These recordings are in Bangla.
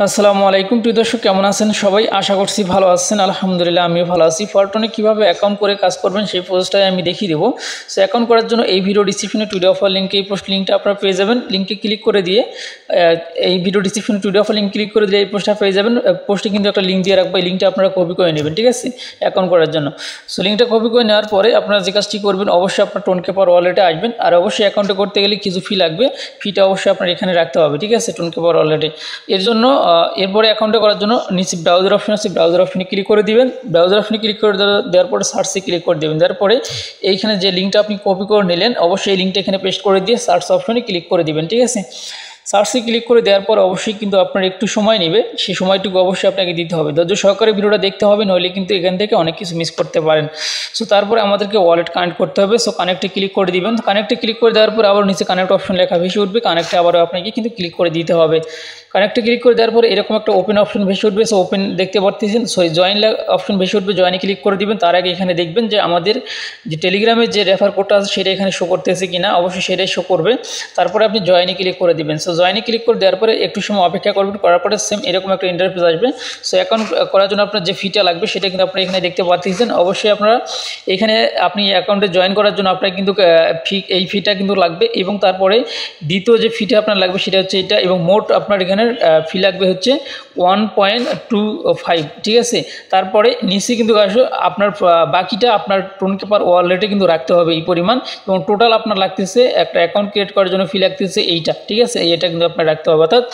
আসসালামু আলাইকুম প্রিয় দর্শক, কেমন আছেন সবাই? আশা করছি ভালো আছেন। আলহামদুলিল্লাহ আমিও ভালো আছি। ফরটনে কিভাবে অ্যাকাউন্ট করে কাজ করবেন সেই প্রসেসটাই আমি দেখিয়ে দেবো। সো অ্যাকাউন্ট করার জন্য এই ভিডিও ডিসক্রিপশনে টুডে অফার লিঙ্কে এই পোস্ট লিঙ্কটা আপনারা পেয়ে যাবেন। লিঙ্কে ক্লিক করে দিয়ে এই ভিডিও ডিসক্রিপশনে টুডে অফার লিঙ্ক ক্লিক করে দিলে এই পোস্টটা পেয়ে যাবেন। পোস্টে কিন্তু একটা লিঙ্ক দিয়ে রাখবো, এই লিঙ্কটা আপনারা কপি করে নেবেন, ঠিক আছে, অ্যাকাউন্ট করার জন্য। সো লিঙ্কটা কপি করে নেওয়ার পরে আপনারা যে কাজটি করবেন, অবশ্যই আপনার টোনকেপার ওয়ালেটে আসবেন। আর অবশ্যই অ্যাকাউন্টে করতে গেলে কিছু ফি লাগবে, ফিটা অবশ্যই আপনার এখানে রাখতে হবে, ঠিক আছে, টোনকেপার ওয়ালেটে। এর জন্য এরপরে অ্যাকাউন্টে করার জন্য নিচে ব্রাউজার অপশন আছে, ব্রাউজার অপশনে ক্লিক করে দিবেন। ব্রাউজার অপশনে ক্লিক করে দেওয়ার পরে সার্চে ক্লিক করে দেবেন। দেওয়ার পরে এইখানে যে লিঙ্কটা আপনি কপি করে নিলেন, অবশ্যই এই লিঙ্কটা এখানে পেস্ট করে দিয়ে সার্চ অপশনে ক্লিক করে দিবেন, ঠিক আছে। সার্চে ক্লিক করে দেওয়ার পর অবশ্যই কিন্তু আপনার একটু সময় নেবে, সেই সময়টুকু অবশ্যই আপনাকে দিতে হবে। ধৈর্য সহকারে ভিডিওটা দেখতে হবে, নইলে কিন্তু এখান থেকে অনেক কিছু মিস করতে পারেন। সো তারপরে আমাদেরকে ওয়ালেট কানেক্ট করতে হবে। সো কানেক্টে ক্লিক করে দিবেন। কানেক্টে ক্লিক করে দেওয়ার পর আবার নিচে কানেক্ট অপশন লেখা ভেসে উঠবে, কানেক্টে আবারও আপনাকে কিন্তু ক্লিক করে দিতে হবে। কানেক্টে ক্লিক করে দেওয়ার পরে এরকম একটা ওপেন অপশন ভেসে উঠবে। সো ওপেন দেখতে পাচ্ছেন, সরি জয়েন অপশন ভেসে উঠবে, জয়েনে ক্লিক করে দিবেন। তার আগে এখানে দেখবেন যে আমাদের যে টেলিগ্রামের যে রেফার কোডটা আছে সেটা এখানে শো করতেছে কিনা, অবশ্যই সেটাই শো করবে। তারপরে আপনি জয়েনে ক্লিক করে দিবেন। সো জয়েনে ক্লিক করে দেওয়ার পরে একটু সময় অপেক্ষা করবেন, করার পরে সেম এরকম একটা ইন্টারফেস আসবে। সো অ্যাকাউন্ট করার জন্য আপনার যে ফিটা লাগবে সেটা কিন্তু আপনারা এখানে দেখতে পাচ্ছেন। অবশ্যই আপনারা এখানে আপনি অ্যাকাউন্টে জয়েন করার জন্য আপনার কিন্তু এই ফিটা কিন্তু লাগবে, এবং তারপরে দ্বিতীয় যে ফিটা আপনার লাগবে সেটা হচ্ছে এটা, এবং মোট আপনার এখানে ফি লাগবে হচ্ছে 1.25, ঠিক আছে। তারপরে নিচে কিন্তু আসলে আপনার বাকিটা আপনার টোনকেপার ওয়ালেটে কিন্তু রাখতে হবে এই পরিমাণ, এবং টোটাল আপনার লাগতেছে একটা অ্যাকাউন্ট ক্রিয়েট করার জন্য ফি লাগতেছে এইটা, ঠিক আছে, এটা কিন্তু আপনার রাখতে হবে, অর্থাৎ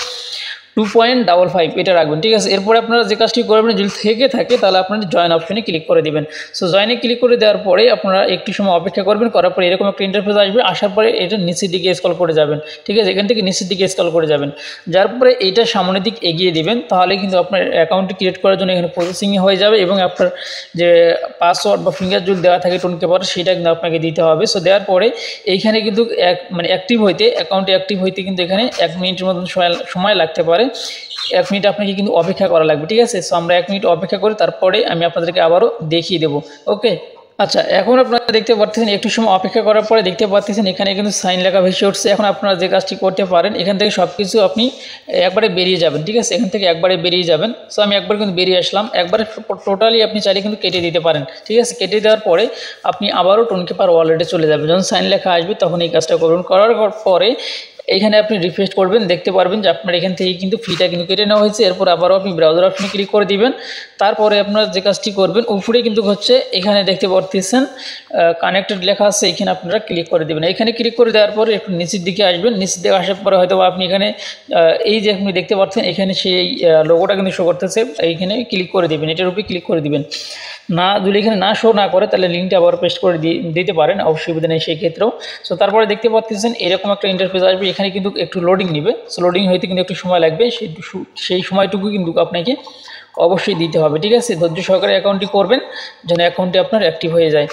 2.55 এটা রাখবেন, ঠিক আছে। এরপরে আপনারা যে কাজটি করবেন, যদি থেকে থাকে তাহলে আপনারা জয়েন অপশনে ক্লিক করে দেবেন। সো জয়েনে ক্লিক করে দেওয়ার পরে আপনারা একটু সময় অপেক্ষা করবেন, করার পরে এরকম একটা ইন্টারফেস আসবে। আসার পরে এটা নিচের দিকে স্ক্রল করে যাবেন, ঠিক আছে, এখান থেকে নিচের দিকে স্ক্রল করে যাবেন, যার পরে এইটা সামনের দিক এগিয়ে দিবেন। তাহলে কিন্তু আপনার অ্যাকাউন্টটি ক্রিয়েট করার জন্য এখানে প্রসেসিং হয়ে যাবে, এবং আপনার যে পাসওয়ার্ড বা ফিঙ্গার যদি দেওয়া থাকে টোনকেপার সেটা কিন্তু আপনাকে দিতে হবে। সো দেওয়ার পরে এইখানে কিন্তু অ্যাক্টিভ হইতে, অ্যাকাউন্টে অ্যাক্টিভ হইতে কিন্তু এখানে 1 মিনিটের মতন সময় লাগতে পারে। 1 মিনিট আপনাকে কিন্তু অপেক্ষা করা লাগবে, ঠিক আছে। সো আমরা 1 মিনিট অপেক্ষা করি, তারপরে আমি আপনাদেরকে আবারও দেখিয়ে দেবো, ওকে। আচ্ছা, এখন আপনারা দেখতে পাচ্ছেন, একটু সময় অপেক্ষা করার পরে দেখতে পাচ্ছেন এখানে কিন্তু সাইন লেখা ভেসে উঠছে। এখন আপনারা যে কাজটি করতে পারেন, এখান থেকে সব কিছু আপনি একবারে বেরিয়ে যাবেন, ঠিক আছে, এখান থেকে একবারে বেরিয়ে যাবেন। সো আমি একবার কিন্তু বেরিয়ে আসলাম, একবারে টোটালি আপনি চাইলে কিন্তু কেটে দিতে পারেন, ঠিক আছে। কেটে দেওয়ার পরে আপনি আবারও টোনকেপার ওয়ালেটে চলে যাবেন। যখন সাইন লেখা আসবে তখন এই কাজটা করবেন। করার পরে এইখানে আপনি রিফ্রেশ করবেন, দেখতে পারবেন যে আপনার এখান থেকে কিন্তু ফিটা কিন্তু কেটে নেওয়া হয়েছে। এরপর আবারও আপনি ব্রাউজার অপশনে ক্লিক করে দিবেন। তারপরে আপনার যে কাজটি করবেন, উপরে কিন্তু হচ্ছে এখানে দেখতে পাচ্ছেন কানেক্টেড লেখা আছে, এখানে আপনারা ক্লিক করে দেবেন। এখানে ক্লিক করে দেওয়ার পরে একটু নিচের দিকে আসবেন। নিচের দিকে আসার পরে হয়তো আপনি এখানে এই যে আপনি দেখতে পাচ্ছেন এখানে সেই লোগোটা কিন্তু শো করতেছে, এইখানে ক্লিক করে দেবেন, এটার উপরে ক্লিক করে দিবেন। না, যদি এখানে না শো না করে তাহলে লিঙ্কটা আবার পেস্ট করে দিতে পারেন, অসুবিধা নেই সেই ক্ষেত্রেও। সো তারপরে দেখতে পাচ্ছেন এরকম একটা ইন্টারফেস আসবে, এখানে কিন্তু একটু লোডিং নেবে। সো লোডিং হইতে কিন্তু একটু সময় লাগবে, সেই সময়টুকু কিন্তু আপনাকে অবশ্যই দিতে হবে, ঠিক আছে। ধৈর্য সহকারে অ্যাকাউন্টটি করবেন যেন অ্যাকাউন্টটি আপনার অ্যাক্টিভ হয়ে যায়।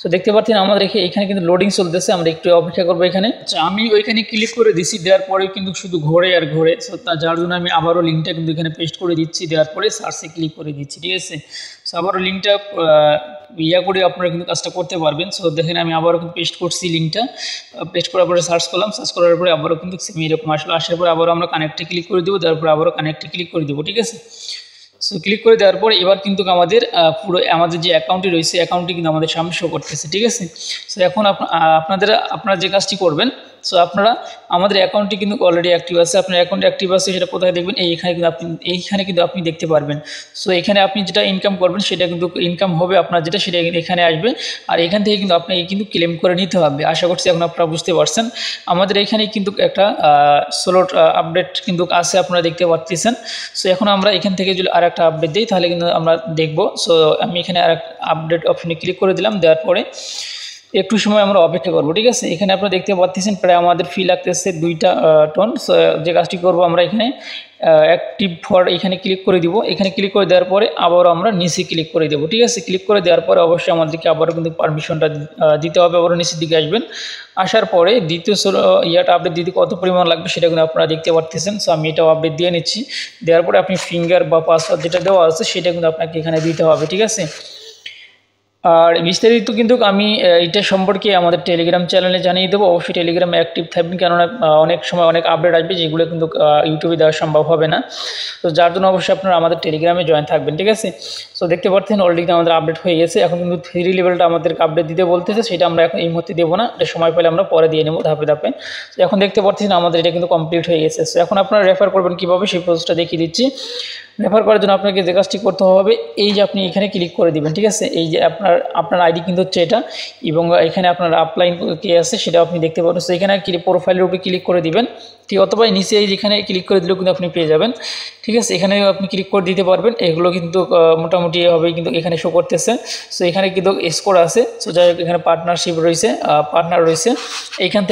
সো দেখতে পাচ্ছেন আমাদের এখানে কিন্তু লোডিং চলতেছে, আমরা একটু অপেক্ষা করবো এখানে। আচ্ছা, আমি ওইখানে ক্লিক করে দিচ্ছি, দেওয়ার পরে কিন্তু শুধু ঘোরে আর ঘোরে। সো যার জন্য আমি আবারও লিঙ্কটা কিন্তু এখানে পেস্ট করে দিচ্ছি, দেওয়ার পরে সার্চে ক্লিক করে দিচ্ছি, ঠিক আছে। সো আবারও লিঙ্কটা করে আপনারা কিন্তু কাজটা করতে পারবেন। সো দেখেন আমি আবারও কিন্তু পেস্ট করছি লিঙ্কটা, পেস্ট করার পরে সার্চ করলাম, সার্চ করার পরে আবারও কিন্তু সেম এরকম আসলো। আসার পরে আবারও আমরা কানেক্টে ক্লিক করে দেবো, দেওয়ার পরে আবারও কানেক্টে ক্লিক করে দেবো, ঠিক আছে। সো ক্লিক করে দেওয়ার পর এবার কিন্তু আমাদের পুরো আমাদের যে অ্যাকাউন্টটি রয়েছে অ্যাকাউন্টটি কিন্তু আমাদের সামনে শো করতেছে, ঠিক আছে। সো এখন আপনারা যে কাজটি করবেন, সো আপনারা আমাদের অ্যাকাউন্টটি কিন্তু অলরেডি অ্যাক্টিভ আছে। আপনার অ্যাকাউন্ট অ্যাক্টিভ আছে সেটা কোথায় দেখবেন, এইখানে কিন্তু আপনি দেখতে পারবেন। সো এখানে আপনি যেটা ইনকাম করবেন সেটা কিন্তু ইনকাম হবে আপনার, যেটা সেটা এখানে আসবে, আর এখান থেকে কিন্তু আপনাকে কিন্তু ক্লেম করে নিতে হবে। আশা করছি এখন আপনারা বুঝতে পারছেন। আমাদের এখানে কিন্তু একটা স্লট আপডেট কিন্তু আছে, আপনারা দেখতে পাচ্ছেন। সো এখন আমরা এখান থেকে যদি আর একটা আপডেট দিই তাহলে কিন্তু আমরা দেখব। সো আমি এখানে আর একটা আপডেট অপশনে ক্লিক করে দিলাম, দেওয়ার পরে একটু সময় আমরা অপেক্ষা করবো, ঠিক আছে। এখানে আপনারা দেখতে পাচ্ছেন প্রায় আমাদের ফি লাগতেছে 2টা টন। সো যে কাজটি করবো, আমরা এখানে অ্যাক্টিভ ফর এখানে ক্লিক করে দিব। এখানে ক্লিক করে দেওয়ার পরে আবারও আমরা নিচে ক্লিক করে দেবো, ঠিক আছে। ক্লিক করে দেওয়ার পরে অবশ্যই আমাদেরকে আবারও কিন্তু পারমিশনটা দিতে হবে, আবারও নিচের দিকে আসবেন। আসার পরে দ্বিতীয় ইয়াটা আপডেট দিতে কত পরিমাণ লাগবে সেটা কিন্তু আপনারা দেখতে পাচ্ছেন। সো আমি এটাও আপডেট দিয়ে নিচ্ছি। দেওয়ার পরে আপনি ফিঙ্গার বা পাসওয়ার্ড যেটা দেওয়া আছে সেটা কিন্তু আপনাকে এখানে দিতে হবে, ঠিক আছে। আর বিস্তারিত কিন্তু আমি এটা সম্পর্কে আমাদের টেলিগ্রাম চ্যানেলে জানিয়ে দেবো। অবশ্যই টেলিগ্রামে অ্যাক্টিভ থাকবেন, কেননা অনেক সময় অনেক আপডেট আসবে যেগুলো কিন্তু ইউটিউবে দেওয়া সম্ভব হবে না। তো যার জন্য অবশ্যই আপনারা আমাদের টেলিগ্রামে জয়েন থাকবেন, ঠিক আছে। সো দেখতে পাচ্ছেন অলরেডি আমাদের আপডেট হয়ে গেছে। এখন কিন্তু 3 লেভেলটা আমাদেরকে আপডেট দিতে বলতেছে, সেটা আমরা এখন এই মুহূর্তে দেবো না, এটা সময় পেলে আমরা পরে দিয়ে নেবো ধাপে ধাপে। তো এখন দেখতে পাচ্ছেন আমাদের এটা কিন্তু কমপ্লিট হয়ে গেছে। সো এখন আপনারা রেফার করবেন কীভাবে সেই প্রসেসটা দেখিয়ে দিচ্ছি। রেফার করার জন্য আপনাকে যে কাজটি করতে হবে, এই যে আপনি এখানে ক্লিক করে দিবেন, ঠিক আছে। এই যে আপনার আইডি কিন্তু হচ্ছে এটা, এবং এখানে আপনার আপলাইন কে আছে সেটা আপনি দেখতে পাবেন। সো এখানে প্রোফাইলের উপরে ক্লিক করে দিবেন, ঠিক, অথবা নিচে যেখানে ক্লিক করে দিলেও কিন্তু আপনি পেয়ে যাবেন, ঠিক আছে। এখানে আপনি ক্লিক করে দিতে পারবেন। এগুলো কিন্তু মোটামুটি হবে কিন্তু এখানে শো করতেছে। সো এখানে কিন্তু স্কোর আছে। সো যাই হোক এখানে পার্টনারশিপ রয়েছে, পার্টনার রয়েছে। এইখান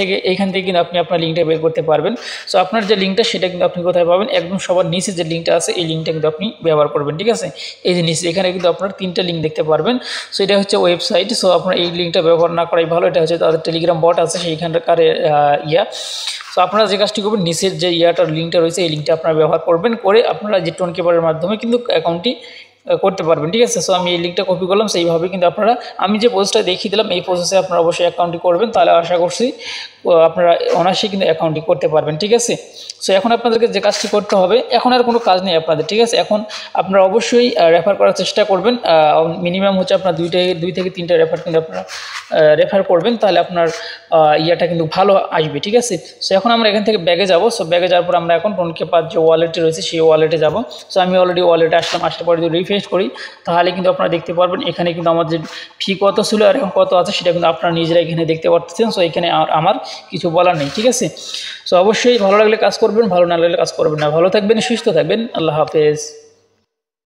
থেকে কিন্তু আপনি আপনার লিঙ্কটা বের করতে পারবেন। সো আপনার যে লিঙ্কটা সেটা কিন্তু আপনি কোথায় পাবেন, একদম সবার নিচে যে লিঙ্কটা আছে এই লিঙ্কটা কিন্তু আপনি ব্যবহার করবেন, ঠিক আছে। এই যে নিচে এখানে কিন্তু আপনার 3টা লিঙ্ক দেখতে পারবেন। সো এটা হচ্ছে ওয়েবসাইট। সো আপনার এই লিঙ্কটা ব্যবহার না করাই ভালো। এটা হচ্ছে তাদের টেলিগ্রাম বট আছে সেইখানকার সো আপনারা যে কাজটি করবেন, নিচের যে লিঙ্কটা রয়েছে এই লিঙ্কটা আপনারা ব্যবহার করবেন, করে আপনারা যে টোনকিপারের মাধ্যমে কিন্তু অ্যাকাউন্টটি করতে পারবেন, ঠিক আছে। সো আমি এই লিঙ্কটা কপি করলাম, সেইভাবে কিন্তু আপনারা আমি যে প্রসেসটা দেখিয়ে দিলাম এই প্রসেসে আপনারা অবশ্যই অ্যাকাউন্টটি করবেন, তাহলে আশা করছি আপনারা অনায়াসেই কিন্তু অ্যাকাউন্টটি করতে পারবেন, ঠিক আছে। সো এখন আপনাদেরকে যে কাজটি করতে হবে, এখন আর কোনো কাজ নেই আপনাদের, ঠিক আছে। এখন আপনারা অবশ্যই রেফার করার চেষ্টা করবেন। মিনিমাম হচ্ছে আপনার 2 থেকে 3টা রেফার কিন্তু আপনারা রেফার করবেন, তাহলে আপনার ইয়াটা কিন্তু ভালো আসবে, ঠিক আছে। সো এখন আমরা এখান থেকে ব্যাগে যাব। সো ব্যাগে যাওয়ার পর আমরা এখন টোনকিপার যে ওয়ালেটে রয়েছে সেই ওয়ালেটে যাব। সো আমি অলরেডি ওয়ালেটে আসলাম, আসার পরে যদি রিফ্রেশ করি তাহলে কিন্তু আপনারা দেখতে পারবেন এখানে কিন্তু আমার যে ফি কত ছিল আর এখন কত আছে সেটা কিন্তু আপনারা নিজেরা এখানে দেখতে পাচ্ছেন। সো এখানে আমার কিছু বলার নেই, ঠিক আছে। সো অবশ্যই ভালো লাগলে কাজ করবেন, ভালো না লাগলে কাজ করবেন না। ভালো থাকবেন, সুস্থ থাকবেন, আল্লাহ হাফেজ।